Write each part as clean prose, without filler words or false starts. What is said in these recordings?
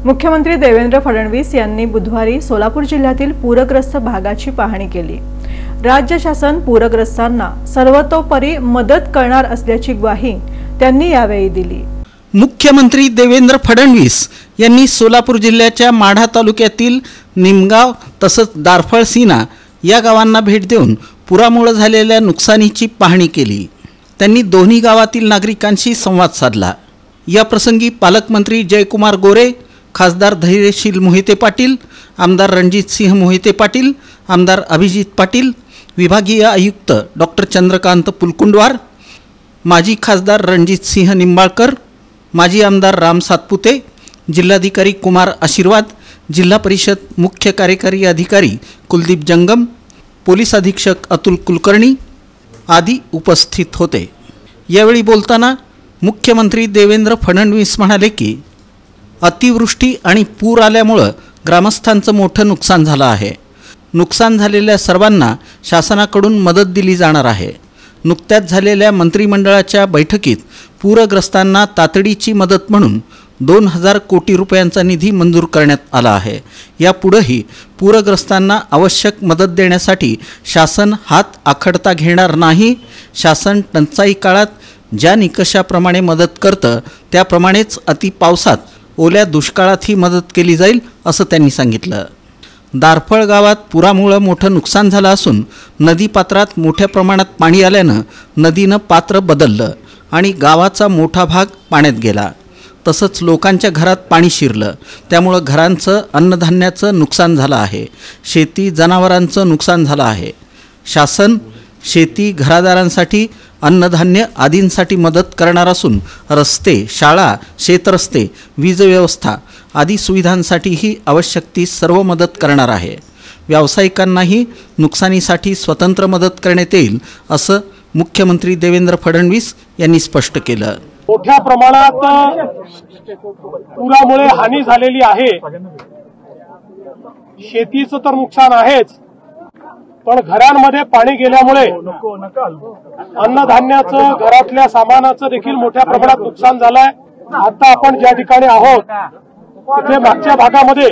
मुख्यमंत्री देवेंद्र फडणवीस यांनी बुधवारी सोलापूर जिल्ह्यातील पूरग्रस्त भागाची पाहणी केली। राज्य शासन पूरग्रस्तांना सर्वतोपरी मदत करणार असल्याची ग्वाही त्यांनी यावेळी दिली। मुख्यमंत्री देवेंद्र फडणवीस यांनी सोलापूर जिल्ह्याच्या माढा तालुक्यातील निमगाव तसंच दारफळ सीना या गावांना भेट देऊन पुरामुळे झालेल्या नुकसानीची पाहणी केली। त्यांनी दोन्ही गावातील नागरिकांशी संवाद साधला। या प्रसंगी पालकमंत्री जयकुमार गोरे, खासदार धैर्यशील मोहिते पाटील, आमदार रणजित सिंह मोहिते पाटील, आमदार अभिजित पाटील, विभागीय आयुक्त डॉक्टर चंद्रकांत पुलकुंडवार, माजी खासदार रणजित सिंह निंबाळकर, माजी आमदार राम सातपुते, जिल्हाधिकारी कुमार आशीर्वाद, जिल्हा परिषद मुख्य कार्यकारी अधिकारी कुलदीप जंगम, पोलीस अधीक्षक अतुल कुलकर्णी आदी उपस्थित होते। यावेळी बोलताना मुख्यमंत्री देवेंद्र फडणवीस म्हणाले की अतिवृष्टी आणि पूर आल्यामुळे ग्रामस्थांचं मोठं नुकसान झालं आहे। नुकसान झालेल्या सर्वांना शासनाकडून मदत दिली जाणार आहे। नुकत्याच झालेल्या मंत्रिमंडळाच्या बैठकीत पूरग्रस्तांना तातडीची मदत म्हणून 2000 कोटी रुपयांचा निधी मंजूर करण्यात आला आहे। यापुढेही पूरग्रस्तांना आवश्यक मदत देण्यासाठी शासन हात आखडता घेणार नाही। शासन टंचाई काळात ज्या निकषाप्रमाणे मदत करतं त्याप्रमाणेच अतिपावसात ओल्या दुष्काळातही मदत केली जाईल असं त्यांनी सांगितलं। दारफळ गावात पुरामुळे मोठं नुकसान झालं असून नदीपात्रात मोठ्या प्रमाणात पाणी आल्यानं नदीनं पात्र बदललं आणि गावाचा मोठा भाग पाण्यात गेला। तसंच लोकांच्या घरात पाणी शिरलं, त्यामुळे घरांचं अन्नधान्याचं नुकसान झालं आहे। शेती जनावरांचं नुकसान झालं आहे। शासन शेती घरादारांसाठी अन्नधान्य आदींसाठी मदत करणार असून रस्ते, शाळा, शेतरस्ते, वीज व्यवस्था आदी सुविधांसाठीही आवश्यक ती सर्व मदत करणार आहे। व्यावसायिकांनाही नुकसानीसाठी स्वतंत्र मदत करण्यात येईल असं मुख्यमंत्री देवेंद्र फडणवीस यांनी स्पष्ट केलं। मोठ्या प्रमाणात पुरामुळे हानी झालेली आहे। शेतीचं तर नुकसान आहेच, पण घरांमध्ये पाणी गेल्यामुळे अन्नधान्याचं, घरातल्या सामानाचं देखील मोठ्या प्रमाणात नुकसान झालंय। आता आपण ज्या ठिकाणी आहोत तिथे मागच्या भागामध्ये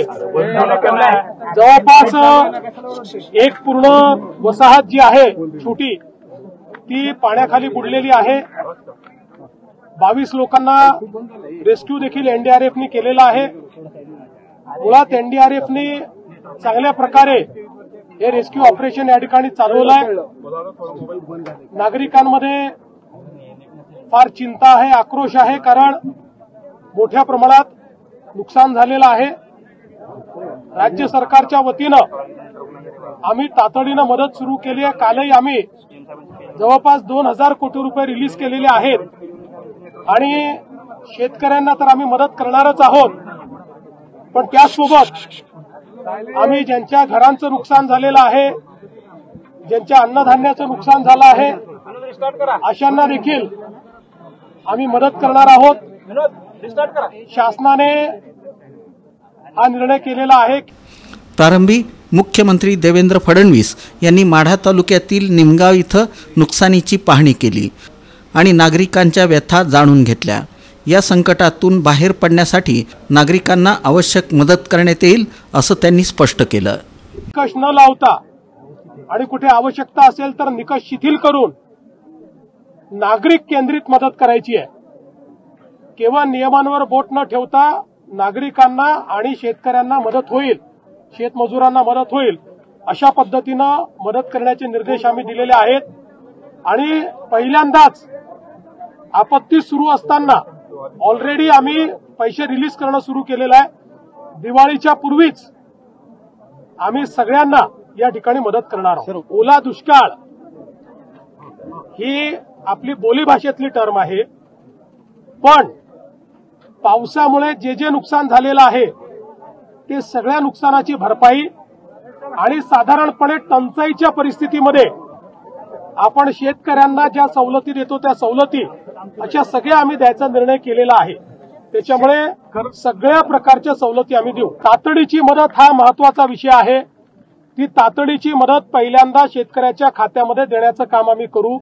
जवळपास एक पूर्ण वसाहत जी आहे छोटी ती पाण्याखाली बुडलेली आहे। 22 लोकांना रेस्क्यू देखील एनडीआरएफने केलेला आहे। मुळात एनडीआरएफने चांगल्या प्रकारे हे रेस्क्यू ऑपरेशन या ठिकाणी चालवलं आहे। नागरिकांमध्ये फार चिंता आहे, आक्रोश आहे, कारण मोठ्या प्रमाणात नुकसान झालेलं आहे। राज्य सरकारच्या वतीनं आम्ही तातडीनं मदत सुरू केली आहे। कालही आम्ही जवळपास 2000 कोटी रुपये रिलीज केलेले आहेत आणि शेतकऱ्यांना तर आम्ही मदत करणारच आहोत, पण त्यासोबत आम्ही ज्यांच्या घरांचं नुकसान झालेलं आहे, ज्यांच्या अन्नधान्याचं नुकसान झालं आहे, अशांना देखील आम्ही मदत करणार आहोत। शासनाने हा निर्णय केलेला आहे। प्रारंभी मुख्यमंत्री देवेंद्र फडणवीस यांनी माढा तालुक्यातील निमगाव इथं नुकसानीची पाहणी केली आणि नागरिकांच्या व्यथा जाणून घेतल्या। या संकटातून बाहेर पडण्यासाठी नागरिकांना आवश्यक मदत करण्यात येईल असं त्यांनी स्पष्ट केलं। निकष न लावता आणि कुठे आवश्यकता असेल तर निकष शिथिल करून नागरिक केंद्रित मदत करायची आहे। केवळ नियमांवर बोट न ठेवता नागरिकांना आणि शेतकऱ्यांना मदत होईल, शेतमजुरांना मदत होईल अशा पद्धतीनं मदत करण्याचे निर्देश आम्ही दिलेले आहेत। आणि पहिल्यांदाच आपत्ती सुरू असताना ऑलरेडी आम्ही पैसे रिलीज करणं सुरू केलेलं आहे। दिवाळीच्या पूर्वीच आम्ही सगळ्यांना या ठिकाणी मदत करणार आहोत। ओला दुष्काळ ही आपली बोलीभाषेतली टर्म आहे, पण पावसामुळे जे नुकसान झालेलं आहे ते सगळ्या नुकसानाची भरपाई आणि साधारणपणे टंचाईच्या परिस्थितीमध्ये आपण शेतकऱ्यांना ज्या सवलती देतो त्या सवलती अशा सगळ्या आम्ही द्यायचा निर्णय केलेला आहे। त्याच्यामुळे सगळ्या प्रकारच्या सवलती आम्ही देऊ। तातडीची मदत हा महत्वाचा विषय आहे। ती तातडीची मदत पहिल्यांदा शेतकऱ्याच्या खात्यामध्ये देण्याचं काम आम्ही करू।